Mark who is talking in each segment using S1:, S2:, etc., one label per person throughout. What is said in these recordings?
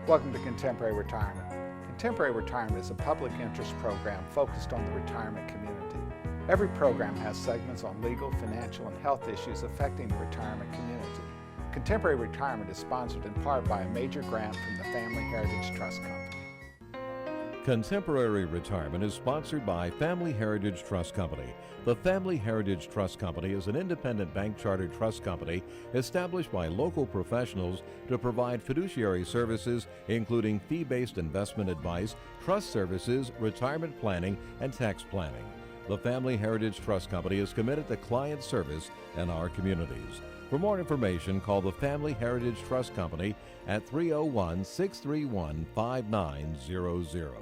S1: Welcome to Contemporary Retirement. Contemporary Retirement is a public interest program focused on the retirement community. Every program has segments on legal, financial, and health issues affecting the retirement community. Contemporary Retirement is sponsored in part by a major grant from the Family Heritage Trust Company.
S2: Contemporary Retirement is sponsored by Family Heritage Trust Company. The Family Heritage Trust Company is an independent bank chartered trust company established by local professionals to provide fiduciary services including fee-based investment advice, trust services, retirement planning, and tax planning. The Family Heritage Trust Company is committed to client service in our communities. For more information, call the Family Heritage Trust Company at 301-631-5900.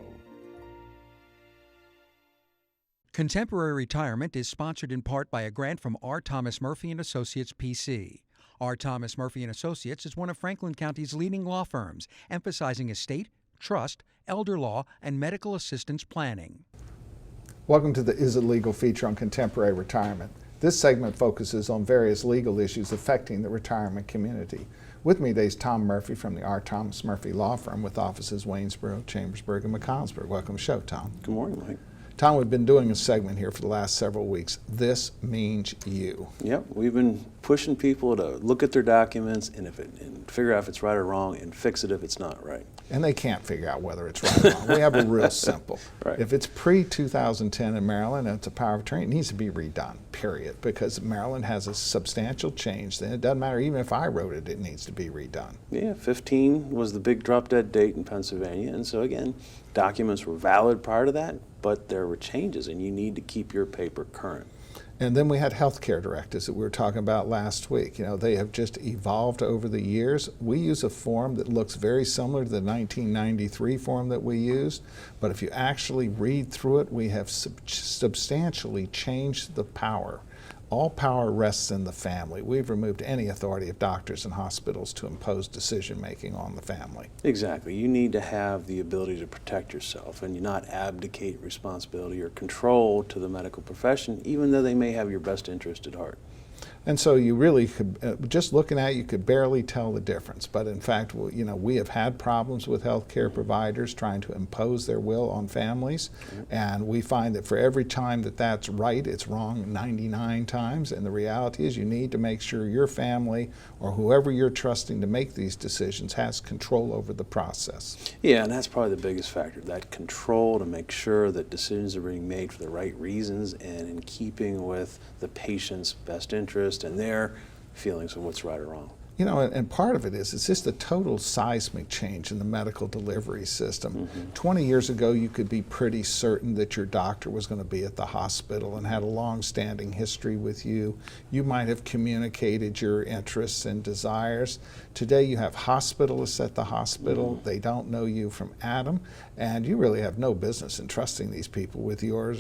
S3: Contemporary Retirement is sponsored in part by a grant from R. Thomas Murphy & Associates, P.C. R. Thomas Murphy & Associates is one of Franklin County's leading law firms, emphasizing estate, trust, elder law, and medical assistance planning.
S1: Welcome to the Is It Legal feature on Contemporary Retirement. This segment focuses on various legal issues affecting the retirement community. With me today is Tom Murphy from the R. Thomas Murphy Law Firm with offices Waynesboro, Chambersburg, and McConnellsburg. Welcome to the show, Tom.
S4: Good morning, Mike.
S1: Tom, we've been doing a segment here for the last several weeks. This means you.
S4: Yep, we've been pushing people to look at their documents and figure out if it's right or wrong and fix it if it's not right.
S1: And they can't figure out whether it's right or wrong. We have a real simple.
S4: Right.
S1: If it's pre-2010 in Maryland and it's a power of attorney, it needs to be redone, period, because Maryland has a substantial change. Then it doesn't matter, even if I wrote it, it needs to be redone.
S4: Yeah, 15 was the big drop-dead date in Pennsylvania, and so again, documents were valid prior to that, but there were changes, and you need to keep your paper current.
S1: And then we had healthcare directives that we were talking about last week. You know, they have just evolved over the years. We use a form that looks very similar to the 1993 form that we used, but if you actually read through it, we have substantially changed the power. All power rests in the family. We've removed any authority of doctors and hospitals to impose decision-making on the family.
S4: Exactly. You need to have the ability to protect yourself and you not abdicate responsibility or control to the medical profession, even though they may have your best interest at heart.
S1: And so you really could, just looking at it, you could barely tell the difference. But in fact, you know, we have had problems with healthcare providers trying to impose their will on families. And we find that for every time that that's right, it's wrong 99 times. And the reality is you need to make sure your family or whoever you're trusting to make these decisions has control over the process.
S4: Yeah, and that's probably the biggest factor, that control to make sure that decisions are being made for the right reasons and in keeping with the patient's best interest and their feelings of what's right or wrong.
S1: You know, and part of it is it's just a total seismic change in the medical delivery system. 20 years ago, you could be pretty certain that your doctor was going to be at the hospital and had a long-standing history with you. You might have communicated your interests and desires. Today, you have hospitalists at the hospital. They don't know you from Adam, and you really have no business entrusting these people with your,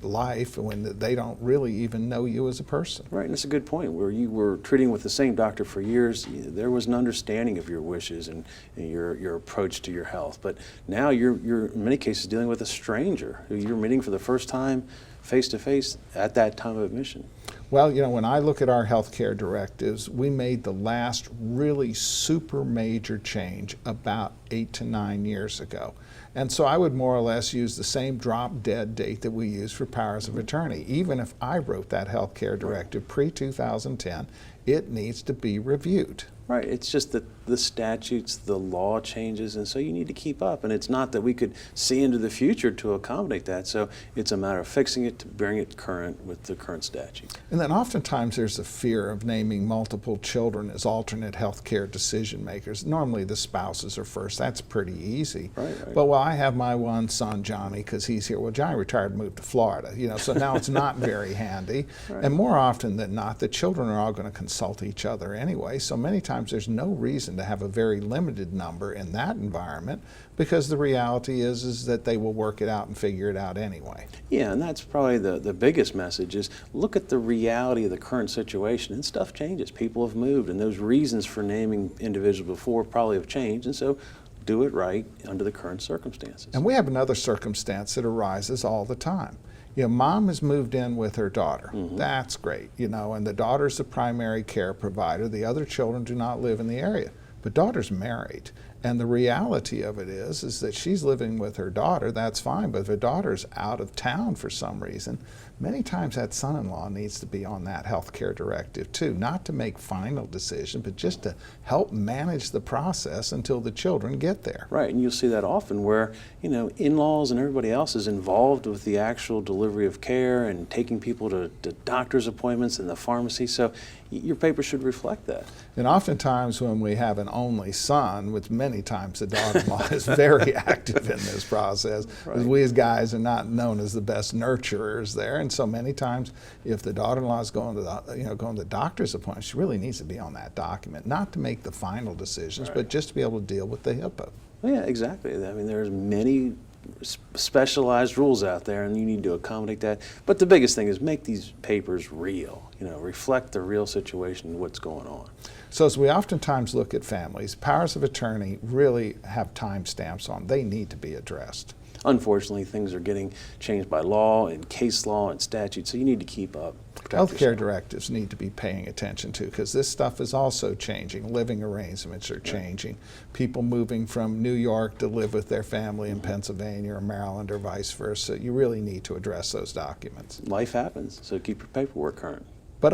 S1: life when they don't really even know you as a person.
S4: Right, and that's a good point. Where you were treating with the same doctor for years, there was an understanding of your wishes and your approach to your health. But now you're in many cases dealing with a stranger who you're meeting for the first time face to face at that time of admission.
S1: Well, you know, when I look at our healthcare directives, we made the last really super major change about 8 to 9 years ago. And so I would more or less use the same drop dead date that we use for powers of attorney. Even if I wrote that healthcare directive pre-2010, it needs to be reviewed.
S4: Right, it's just that the statutes, the law changes, and so you need to keep up. And it's not that we could see into the future to accommodate that, so it's a matter of fixing it to bring it current with the current statute.
S1: And then oftentimes there's a fear of naming multiple children as alternate health care decision makers. Normally the spouses are first. That's pretty easy.
S4: Right.
S1: But well, I have my one son, Johnny, because he's here. Well, Johnny retired and moved to Florida, so now it's not very handy.
S4: Right.
S1: And more often than not, the children are all going to consult each other anyway, so many times there's no reason to have a very limited number in that environment because the reality is that they will work it out and figure it out anyway.
S4: Yeah, and that's probably the biggest message is look at the reality of the current situation, and stuff changes. People have moved, and those reasons for naming individuals before probably have changed, and so do it right under the current circumstances.
S1: And we have another circumstance that arises all the time. Mom has moved in with her daughter. That's great, and the daughter's the primary care provider. The other children do not live in the area. But daughter's married, And the reality of it is that she's living with her daughter, that's fine, but if her daughter's out of town for some reason, many times that son-in-law needs to be on that health care directive too, not to make final decisions, but just to help manage the process until the children get there.
S4: Right, and you'll see that often where, in-laws and everybody else is involved with the actual delivery of care and taking people to doctor's appointments and the pharmacy, so your paper should reflect that.
S1: And oftentimes when we have an only son, which many times the daughter-in-law is very active in this process, because we as guys are not known as the best nurturers there, and so many times if the daughter-in-law is going to the doctor's appointment, she really needs to be on that document, not to make the final decisions, but just to be able to deal with the HIPAA.
S4: Well, yeah, exactly. I mean, there's many specialized rules out there, and you need to accommodate that. But the biggest thing is make these papers real. Reflect the real situation, what's going on.
S1: So as we oftentimes look at families, powers of attorney really have timestamps on. They need to be addressed.
S4: Unfortunately, things are getting changed by law and case law and statute, so you need to keep up.
S1: Healthcare directives need to be paying attention to, because this stuff is also changing. Living arrangements are changing. People moving from New York to live with their family in Pennsylvania or Maryland or vice versa. You really need to address those documents.
S4: Life happens, so keep your paperwork current.
S1: But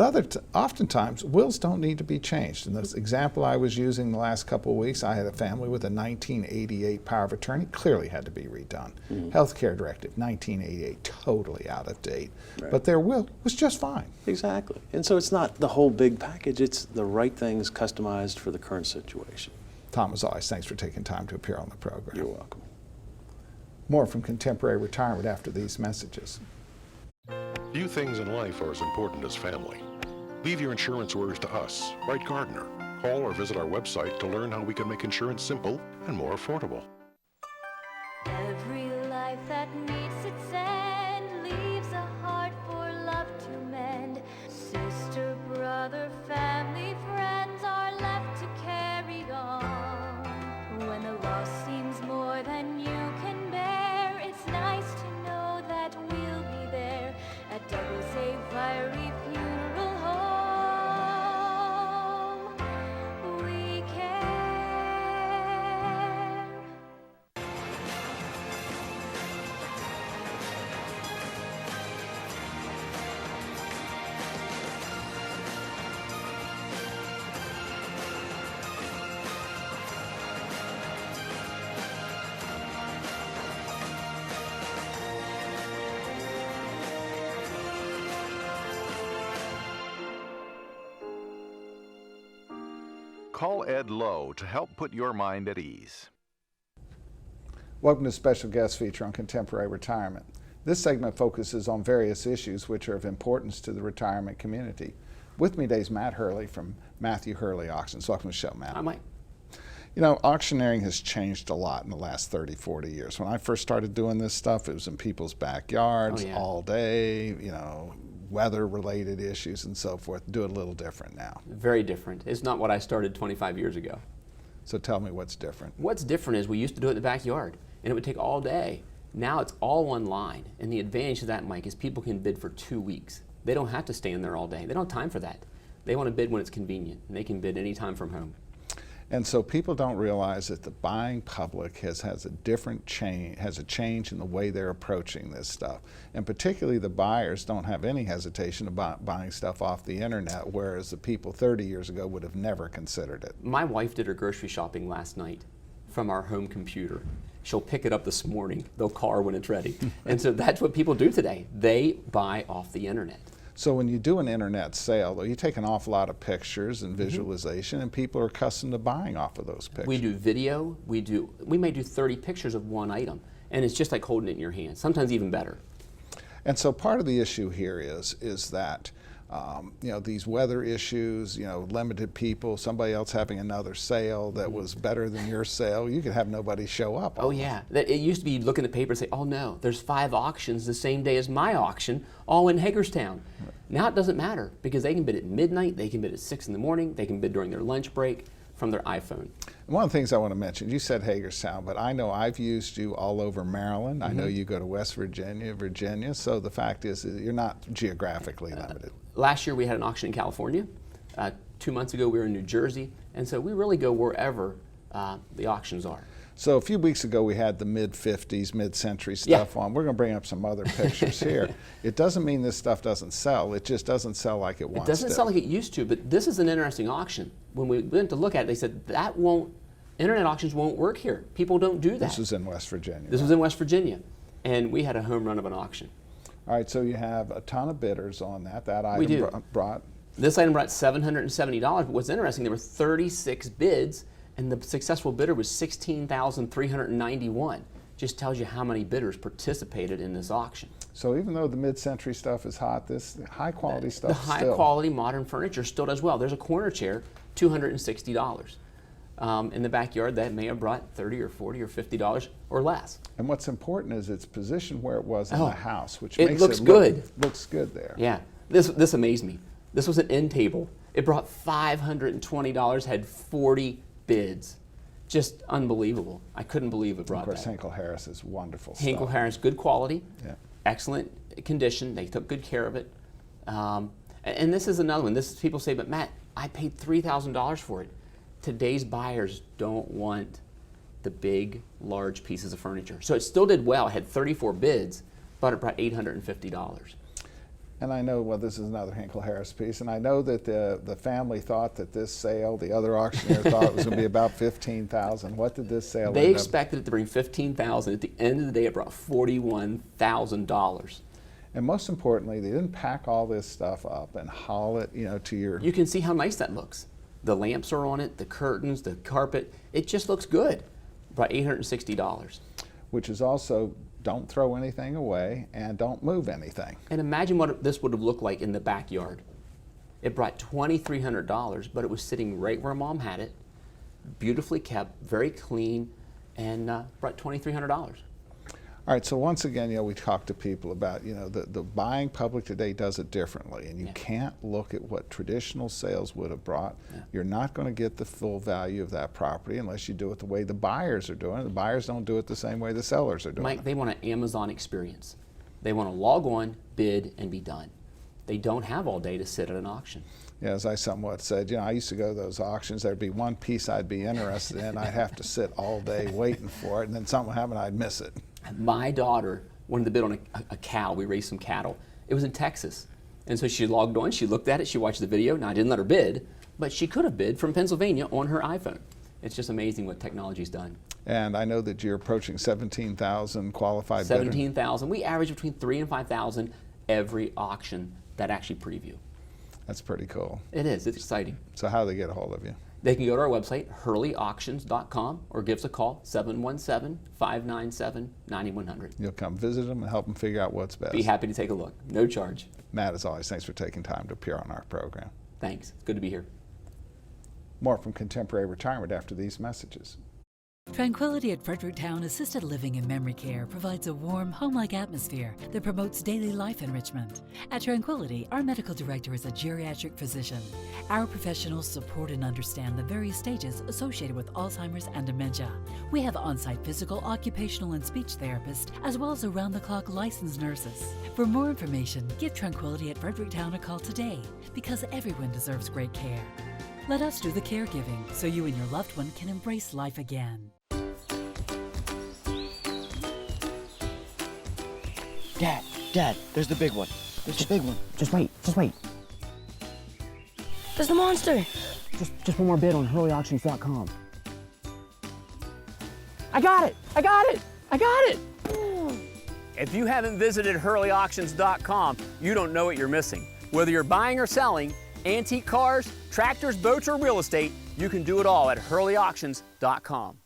S1: oftentimes, wills don't need to be changed. In this example I was using the last couple of weeks, I had a family with a 1988 power of attorney, clearly had to be redone. Healthcare directive, 1988, totally out of date. But their will was just fine.
S4: Exactly. And so it's not the whole big package, it's the right things customized for the current situation.
S1: Tom, as always, thanks for taking time to appear on the program.
S4: You're welcome.
S1: More from Contemporary Retirement after these messages.
S5: Few things in life are as important as family. Leave your insurance worries to us. Write Gardner. Call or visit our website to learn how we can make insurance simple and more affordable.
S6: Every life that meets its end leaves a heart for love to mend. Sister, brother, family, friends are left to carry on. When the loss seems more than you can bear, it's nice to know that we'll be there at Double Safe Fiery Funeral Home. We care.
S7: Call Ed Lowe to help put your mind at ease.
S1: Welcome to a special guest feature on Contemporary Retirement. This segment focuses on various issues which are of importance to the retirement community. With me today is Matt Hurley from Matthew Hurley Auctions. Welcome to the show, Matt.
S8: Hi, Mike.
S1: Auctioneering has changed a lot in the last 30, 40 years. When I first started doing this stuff, it was in people's backyards all day, weather-related issues and so forth. Do it a little different now.
S8: Very different. It's not what I started 25 years ago.
S1: So tell me what's different.
S8: What's different is we used to do it in the backyard, and it would take all day. Now it's all online, and the advantage of that, Mike, is people can bid for 2 weeks. They don't have to stand there all day. They don't have time for that. They want to bid when it's convenient, and they can bid anytime from home.
S1: And so people don't realize that the buying public has a change in the way they're approaching this stuff. And particularly the buyers don't have any hesitation about buying stuff off the internet, whereas the people 30 years ago would have never considered it.
S8: My wife did her grocery shopping last night from our home computer. She'll pick it up this morning. They'll call her when it's ready. And so that's what people do today. They buy off the internet.
S1: So when you do an internet sale, though, you take an awful lot of pictures and visualization, and people are accustomed to buying off of those pictures.
S8: We do video. We may do 30 pictures of one item, and it's just like holding it in your hand, sometimes even better.
S1: And so part of the issue here is that these weather issues, limited people, somebody else having another sale that was better than your sale, you could have nobody show up.
S8: Oh yeah, it used to be, you look in the paper and say, oh no, there's 5 auctions the same day as my auction, all in Hagerstown. Right. Now it doesn't matter, because they can bid at midnight, they can bid at 6 in the morning, they can bid during their lunch break from their iPhone.
S1: And one of the things I want to mention, you said Hagerstown, but I know I've used you all over Maryland. I know you go to West Virginia, so the fact is that you're not geographically limited.
S8: Last year we had an auction in California. 2 months ago we were in New Jersey, and so we really go wherever the auctions are.
S1: So a few weeks ago we had the mid-50s, mid-century stuff on. We're going to bring up some other pictures here. It doesn't mean this stuff doesn't sell. It just doesn't sell like it wants to.
S8: It doesn't sell like it used to, but this is an interesting auction. When we went to look at it, they said internet auctions won't work here. People don't do that.
S1: This was in West Virginia.
S8: This was in West Virginia, and we had a home run of an auction.
S1: All right, so you have a ton of bidders on that. That
S8: We do.
S1: item brought.
S8: This item brought $770, but what's interesting, there were 36 bids, and the successful bidder was $16,391. Just tells you how many bidders participated in this auction.
S1: So even though the mid-century stuff is hot, this high-quality stuff
S8: The high-quality modern furniture still does well. There's a corner chair, $260. In the backyard, that may have brought $30 or $40 or $50 or less.
S1: And what's important is it's positioned where it was in the house, which
S8: it
S1: makes
S8: looks
S1: it
S8: good.
S1: Looks good there.
S8: Yeah, this amazed me. This was an end table. It brought $520, had 40 bids. Just unbelievable. I couldn't believe it brought that.
S1: Of course, Hinkle Harris is wonderful
S8: Hinkle
S1: stuff.
S8: Harris, good quality,
S1: Yeah.
S8: excellent condition. They took good care of it. And this is another one. People say, but Matt, I paid $3,000 for it. Today's buyers don't want the big, large pieces of furniture. So it still did well. It had 34 bids, but it brought $850.
S1: And I know, well, this is another Hinkle Harris piece, and I know that the family thought that this sale, the other auctioneer thought it was going to be about $15,000. What did this sale
S8: They
S1: end up?
S8: expected it to bring $15,000. At the end of the day, it brought $41,000.
S1: And most importantly, they didn't pack all this stuff up and haul it, to your.
S8: You can see how nice that looks. The lamps are on it, the curtains, the carpet. It just looks good. Brought $860.
S1: Which is also, don't throw anything away and don't move anything.
S8: And imagine what this would have looked like in the backyard. It brought $2,300, but it was sitting right where Mom had it, beautifully kept, very clean, and brought $2,300.
S1: All right, so once again, we talk to people about, the buying public today does it differently, and you can't look at what traditional sales would have brought.
S8: Yeah.
S1: You're not going to get the full value of that property unless you do it the way the buyers are doing it. The buyers don't do it the same way the sellers are doing
S8: Mike,
S1: it.
S8: they want an Amazon experience. They want to log on, bid, and be done. They don't have all day to sit at an auction.
S1: Yeah, as I somewhat said, I used to go to those auctions. There'd be one piece I'd be interested in. I'd have to sit all day waiting for it, and then something would happen, I'd miss it.
S8: My daughter wanted to bid on a cow. We raised some cattle. It was in Texas. And so she logged on, she looked at it, she watched the video. Now, I didn't let her bid, but she could have bid from Pennsylvania on her iPhone. It's just amazing what technology's done.
S1: And I know that you're approaching 17,000 qualified bidders.
S8: 17,000. We average between 3,000 and 5,000 every auction that actually preview.
S1: That's pretty cool.
S8: It is. It's exciting.
S1: So how do they get a hold of you?
S8: They can go to our website, hurleyauctions.com, or give us a call, 717-597-9100.
S1: You'll come visit them and help them figure out what's best.
S8: Be happy to take a look. No charge.
S1: Matt, as always, thanks for taking time to appear on our program.
S8: Thanks. It's good to be here.
S1: More from Contemporary Retirement after these messages.
S9: Tranquility at Fredericktown Assisted Living and Memory Care provides a warm, home-like atmosphere that promotes daily life enrichment. At Tranquility, our medical director is a geriatric physician. Our professionals support and understand the various stages associated with Alzheimer's and dementia. We have on-site physical, occupational, and speech therapists, as well as around-the-clock licensed nurses. For more information, give Tranquility at Fredericktown a call today, because everyone deserves great care. Let us do the caregiving so you and your loved one can embrace life again.
S10: Dad, there's the big one. There's the big one. Just wait. There's the monster. Just one more bid on hurleyauctions.com. I got it.
S11: If you haven't visited hurleyauctions.com, you don't know what you're missing. Whether you're buying or selling, antique cars, tractors, boats, or real estate, you can do it all at hurleyauctions.com.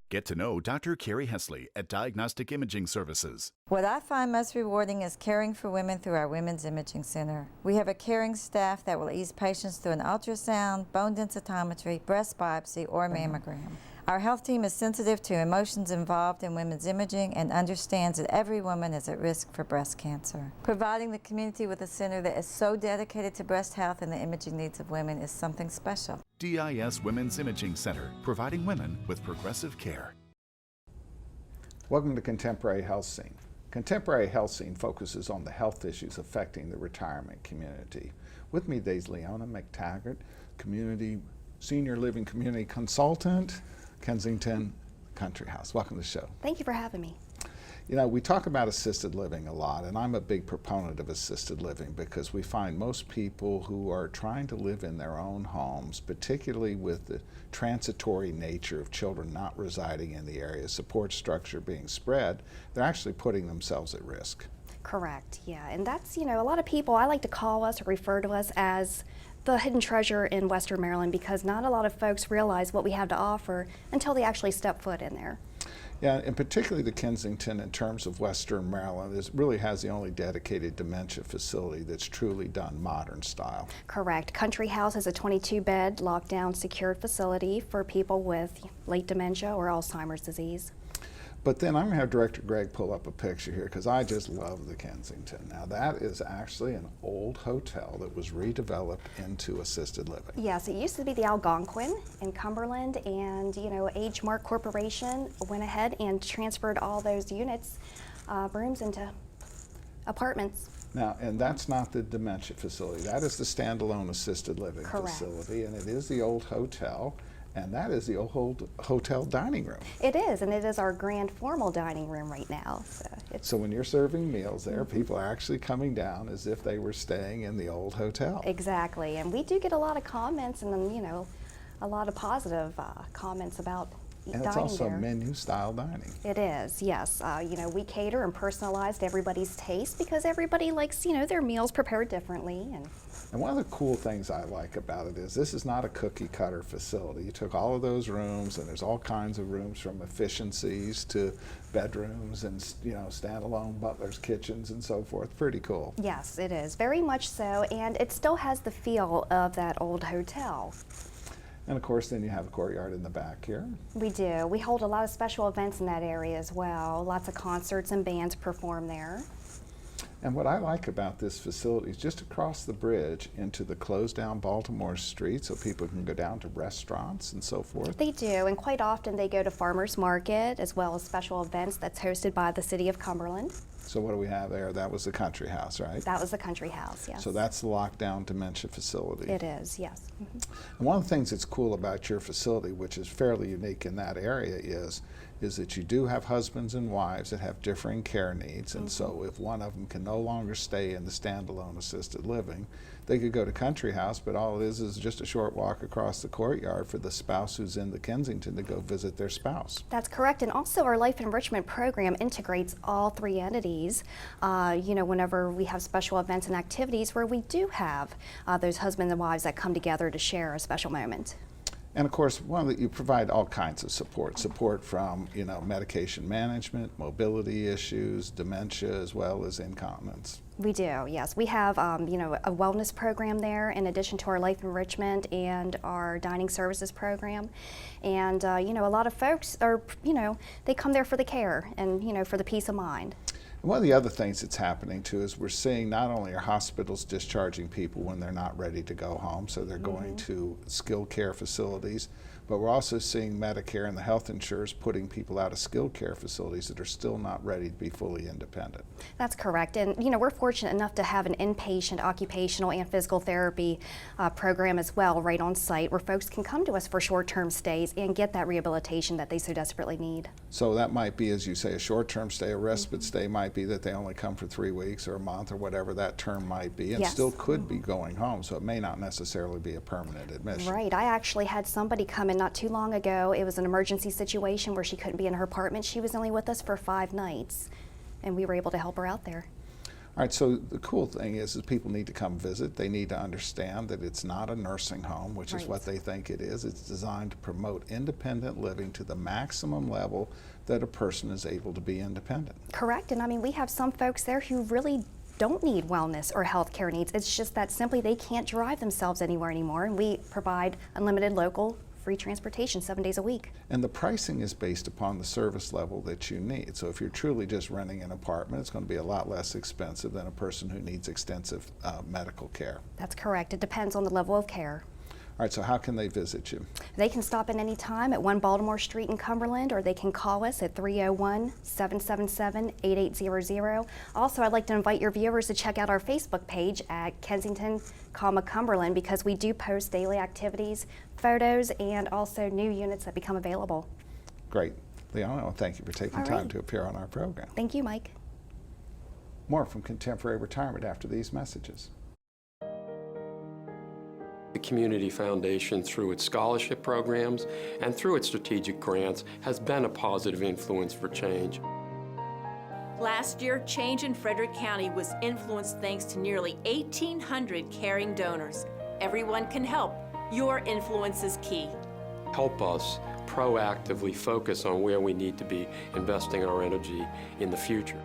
S12: Get to know Dr. Carrie Hesley at Diagnostic Imaging Services.
S13: What I find most rewarding is caring for women through our Women's Imaging Center. We have a caring staff that will ease patients through an ultrasound, bone densitometry, breast biopsy, or mammogram. Our health team is sensitive to emotions involved in women's imaging and understands that every woman is at risk for breast cancer. Providing the community with a center that is so dedicated to breast health and the imaging needs of women is something special.
S12: DIS Women's Imaging Center, providing women with progressive care.
S1: Welcome to Contemporary Health Scene. Contemporary Health Scene focuses on the health issues affecting the retirement community. With me today is Leona McTaggart, Senior Living Community Consultant, Kensington Country House. Welcome to the show.
S14: Thank you for having me.
S1: You know, we talk about assisted living a lot, and I'm a big proponent of assisted living because we find most people who are trying to live in their own homes, particularly with the transitory nature of children not residing in the area, support structure being spread, they're actually putting themselves at risk.
S14: Correct, yeah. And that's, a lot of people, I like to call us or refer to us as the hidden treasure in Western Maryland because not a lot of folks realize what we have to offer until they actually step foot in there.
S1: Yeah, and particularly the Kensington, in terms of Western Maryland, really has the only dedicated dementia facility that's truly done modern style.
S14: Correct. Country House is a 22-bed, locked-down, secured facility for people with late dementia or Alzheimer's disease.
S1: But then I'm going to have Director Greg pull up a picture here because I just love the Kensington. Now that is actually an old hotel that was redeveloped into assisted living.
S14: Yes, it used to be the Algonquin in Cumberland, and Age Mark Corporation went ahead and transferred all those units, rooms into apartments.
S1: Now, and that's not the dementia facility. That is the standalone assisted living facility, and it is the old hotel. And that is the old hotel dining room.
S14: It is, and it is our grand formal dining room right now.
S1: So when you're serving meals there, people are actually coming down as if they were staying in the old hotel.
S14: Exactly, and we do get a lot of comments and a lot of positive comments about
S1: and it's also menu style dining.
S14: It is, yes. We cater and personalize to everybody's taste because everybody likes, their meals prepared differently.
S1: And one of the cool things I like about it is this is not a cookie cutter facility. You took all of those rooms, and there's all kinds of rooms from efficiencies to bedrooms and standalone butlers' kitchens and so forth. Pretty cool.
S14: Yes, it is, very much so, and it still has the feel of that old hotel.
S1: And of course, then you have a courtyard in the back here.
S14: We do. We hold a lot of special events in that area as well. Lots of concerts and bands perform there.
S1: And what I like about this facility is just across the bridge into the closed down Baltimore street so people can go down to restaurants and so forth.
S14: They do, and quite often they go to farmers market as well as special events that's hosted by the city of Cumberland.
S1: So what do we have there? That was the Country House, right?
S14: That was the Country House, yes.
S1: So that's the lockdown dementia facility.
S14: It is, yes. Mm-hmm.
S1: And one of the things that's cool about your facility, which is fairly unique in that area, is that you do have husbands and wives that have differing care needs, and so if one of them can no longer stay in the standalone assisted living, they could go to Country House, but all it is just a short walk across the courtyard for the spouse who's in the Kensington to go visit their spouse.
S14: That's correct, and also our life enrichment program integrates all three entities. Whenever we have special events and activities where we do have those husbands and wives that come together to share a special moment.
S1: And of course, you provide all kinds of support from medication management, mobility issues, dementia, as well as incontinence.
S14: We do, yes. We have a wellness program there in addition to our life enrichment and our dining services program. And a lot of folks are, they come there for the care and for the peace of mind.
S1: One of the other things that's happening too is we're seeing not only are hospitals discharging people when they're not ready to go home, so they're going to skilled care facilities, but we're also seeing Medicare and the health insurers putting people out of skilled care facilities that are still not ready to be fully independent.
S14: That's correct, and we're fortunate enough to have an inpatient occupational and physical therapy program as well right on site where folks can come to us for short-term stays and get that rehabilitation that they so desperately need.
S1: So that might be, as you say, a short-term stay, a respite stay might be that they only come for 3 weeks or a month or whatever that term might be, and still could be going home, so it may not necessarily be a permanent admission.
S14: Right, I actually had somebody come in not too long ago. It was an emergency situation where she couldn't be in her apartment. She was only with us for 5 nights, and we were able to help her out there.
S1: All right, so the cool thing is people need to come visit. They need to understand that it's not a nursing home, which is what they think it is. It's designed to promote independent living to the maximum level that a person is able to be independent.
S14: Correct, and we have some folks there who really don't need wellness or health care needs. It's just that simply they can't drive themselves anywhere anymore, and we provide unlimited local free transportation 7 days a week.
S1: And the pricing is based upon the service level that you need. So if you're truly just renting an apartment, it's going to be a lot less expensive than a person who needs extensive medical care.
S14: That's correct. It depends on the level of care.
S1: All right, so how can they visit you?
S14: They can stop in any time at 1 Baltimore Street in Cumberland, or they can call us at 301-777-8800. Also, I'd like to invite your viewers to check out our Facebook page at Kensington, Cumberland, because we do post daily activities, photos, and also new units that become available.
S1: Great. Leona, well, thank you for taking time to appear on our program.
S14: Thank you, Mike.
S1: More from Contemporary Retirement after these messages.
S15: The Community Foundation, through its scholarship programs and through its strategic grants, has been a positive influence for change.
S16: Last year, change in Frederick County was influenced thanks to nearly 1,800 caring donors. Everyone can help. Your influence is key.
S15: Help us proactively focus on where we need to be investing our energy in the future.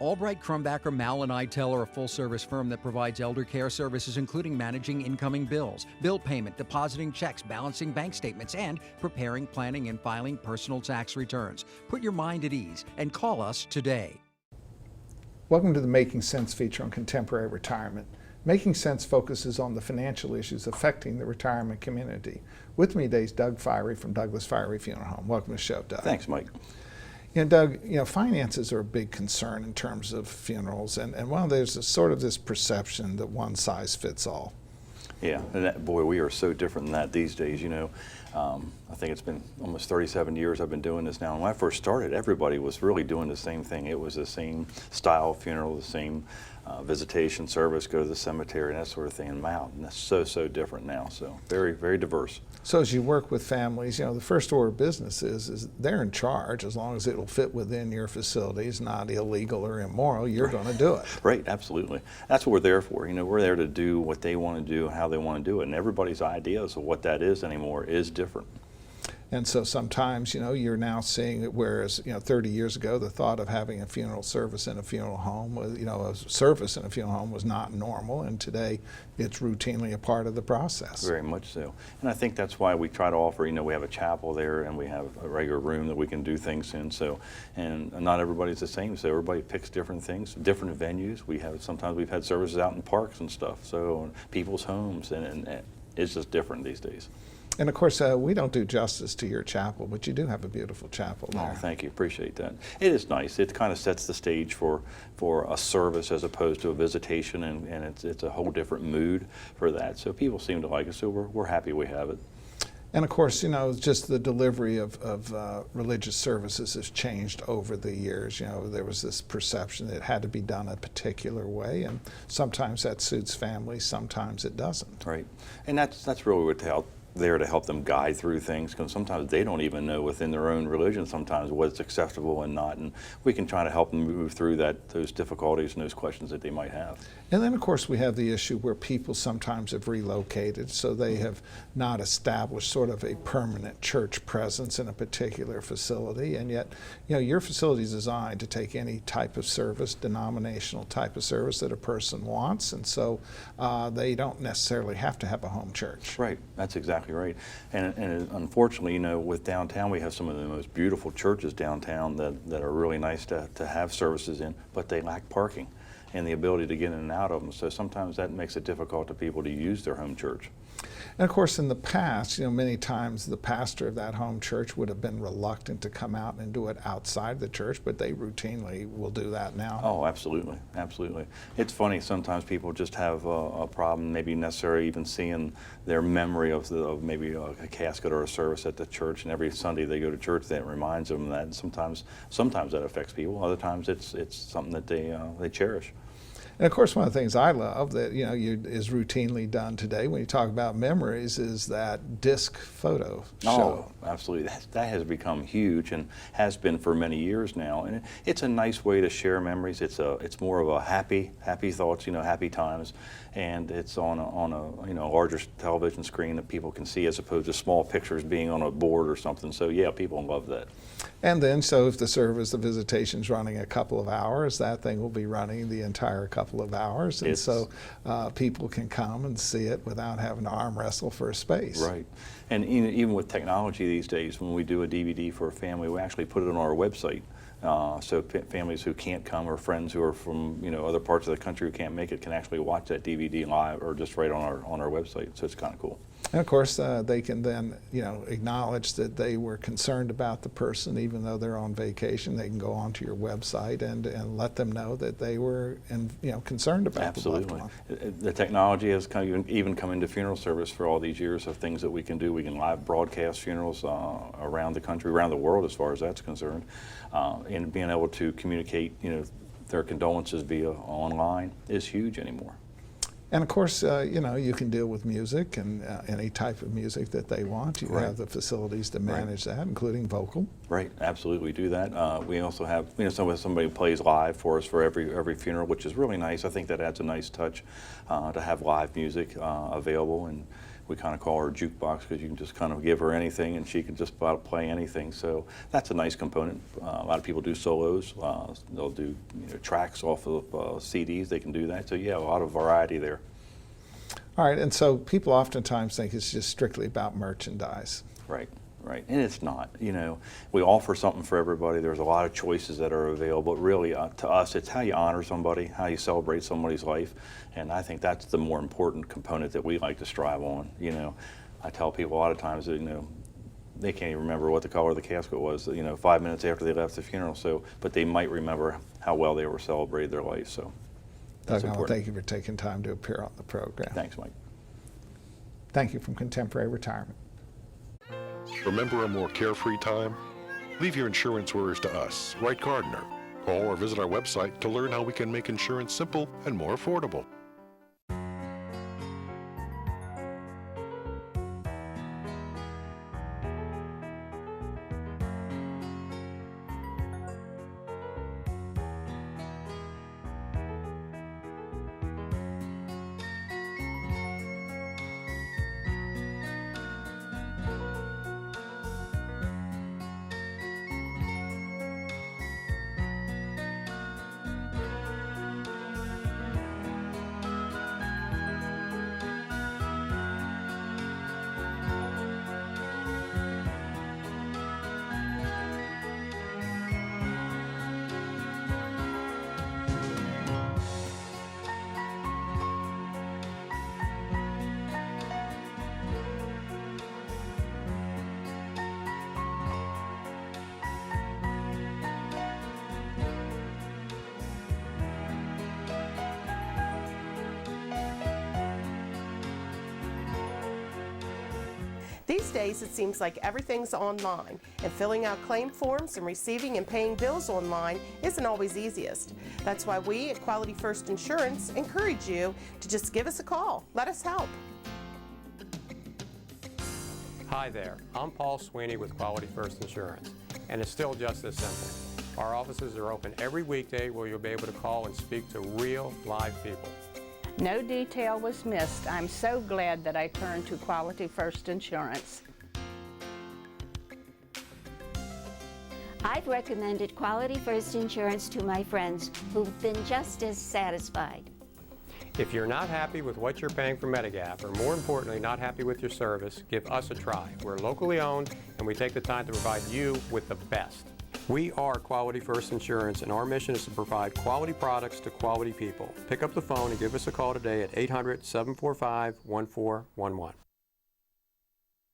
S3: Albright, Crumbacker, Mal & Idell are a full-service firm that provides elder care services including managing incoming bills, bill payment, depositing checks, balancing bank statements, and preparing, planning, and filing personal tax returns. Put your mind at ease and call us today.
S1: Welcome to the Making Sense feature on Contemporary Retirement. Making Sense focuses on the financial issues affecting the retirement community. With me today is Doug Firey from Douglas Firey Funeral Home. Welcome to the show, Doug.
S17: Thanks, Mike.
S1: Doug, finances are a big concern in terms of funerals, and well, there's this perception that one size fits all.
S17: Yeah, and boy, we are so different than that these days. I think it's been almost 37 years I've been doing this now. And when I first started, everybody was really doing the same thing. It was the same style of funeral, the same visitation service, go to the cemetery, and that sort of thing, and out. And that's so different now. So very, very diverse.
S1: So as you work with families, the first order of business is they're in charge. As long as it'll fit within your facilities, not illegal or immoral, you're going to do it.
S17: Right, absolutely. That's what we're there for. We're there to do what they want to do and how they want to do it. And everybody's ideas of what that is anymore is different.
S1: And so sometimes, you're now seeing it, whereas, 30 years ago, the thought of having a funeral service in a funeral home was, a service in a funeral home was not normal, and today it's routinely a part of the process.
S17: Very much so. And I think that's why we try to offer, we have a chapel there and we have a regular room that we can do things in. So, and not everybody's the same, so everybody picks different things, different venues. Sometimes we've had services out in parks and stuff, so people's homes, and it's just different these days.
S1: And of course, we don't do justice to your chapel, but you do have a beautiful chapel there.
S17: Oh, thank you. Appreciate that. It is nice. It kind of sets the stage for a service as opposed to a visitation, and it's a whole different mood for that. So people seem to like it, so we're happy we have it.
S1: And of course, just the delivery of religious services has changed over the years. There was this perception that it had to be done a particular way, and sometimes that suits families, sometimes it doesn't.
S17: Right. And that's really what there to help them guide through things, because sometimes they don't even know within their own religion sometimes what's acceptable and not, and we can try to help them move through those difficulties and those questions that they might have.
S1: And then of course we have the issue where people sometimes have relocated, so they have not established sort of a permanent church presence in a particular facility, and yet your facility is designed to take any type of service, denominational type of service that a person wants, and so they don't necessarily have to have a home church.
S17: Right, that's exactly right. And unfortunately, with downtown, we have some of the most beautiful churches downtown that are really nice to have services in, but they lack parking and the ability to get in and out of them. So sometimes that makes it difficult to people to use their home church.
S1: And of course, in the past, many times the pastor of that home church would have been reluctant to come out and do it outside the church, but they routinely will do that now.
S17: Oh, absolutely, absolutely. It's funny, sometimes people just have a problem, maybe necessarily even seeing their memory of maybe a casket or a service at the church, and every Sunday they go to church, that reminds them of that. And sometimes that affects people. Other times it's something that they cherish.
S1: And of course, one of the things I love that is routinely done today when you talk about memories is that disc photo show.
S17: Oh, absolutely. That has become huge and has been for many years now. And it's a nice way to share memories. It's more of a happy thoughts, happy times, and it's on a larger television screen that people can see as opposed to small pictures being on a board or something. So yeah, people love that.
S1: And then, so if the visitation's running a couple of hours, that thing will be running the entire couple of hours. And so people can come and see it without having to arm wrestle for a space.
S17: Right. And even with technology these days, when we do a DVD for a family, we actually put it on our website. So families who can't come or friends who are from other parts of the country who can't make it can actually watch that DVD live or just right on our website. So it's kind of cool.
S1: And of course, they can then, acknowledge that they were concerned about the person, even though they're on vacation. They can go onto your website and let them know that they were, concerned about the loved one.
S17: The technology has even come into funeral service for all these years of things that we can do. We can live broadcast funerals around the country, around the world, as far as that's concerned, and being able to communicate, their condolences via online is huge anymore.
S1: And of course, you can deal with music and any type of music that they want. You have the facilities to manage that, including vocal.
S17: Right, absolutely, we do that. We also have, somebody plays live for us for every funeral, which is really nice. I think that adds a nice touch to have live music available, and we kind of call her a jukebox because you can just kind of give her anything and she can just about play anything. So that's a nice component. A lot of people do solos. They'll do tracks off of CDs. They can do that. So yeah, a lot of variety there.
S1: All right, and so people oftentimes think it's just strictly about merchandise.
S17: Right. Right, and it's not. We offer something for everybody. There's a lot of choices that are available. Really, to us, it's how you honor somebody, how you celebrate somebody's life, and I think that's the more important component that we like to strive on. I tell people a lot of times that they can't even remember what the color of the casket was. 5 minutes after they left the funeral. But they might remember how well they were celebrated their life. So that's
S1: Doug,
S17: important.
S1: Thank you for taking time to appear on the program.
S17: Thanks, Mike.
S1: Thank you from Contemporary Retirement.
S5: Remember a more carefree time? Leave your insurance worries to us. Write Gardner. Call or visit our website to learn how we can make insurance simple and more affordable.
S18: These days, it seems like everything's online, and filling out claim forms and receiving and paying bills online isn't always easiest. That's why we at Quality First Insurance encourage you to just give us a call. Let us help.
S19: Hi there, I'm Paul Sweeney with Quality First Insurance, and it's still just this simple. Our offices are open every weekday where you'll be able to call and speak to real, live people.
S20: No detail was missed. I'm so glad that I turned to Quality First Insurance.
S21: I've recommended Quality First Insurance to my friends who've been just as satisfied.
S19: If you're not happy with what you're paying for Medigap, or more importantly, not happy with your service, give us a try. We're locally owned, and we take the time to provide you with the best. We are Quality First Insurance, and our mission is to provide quality products to quality people. Pick up the phone and give us a call today at 800-745-1411.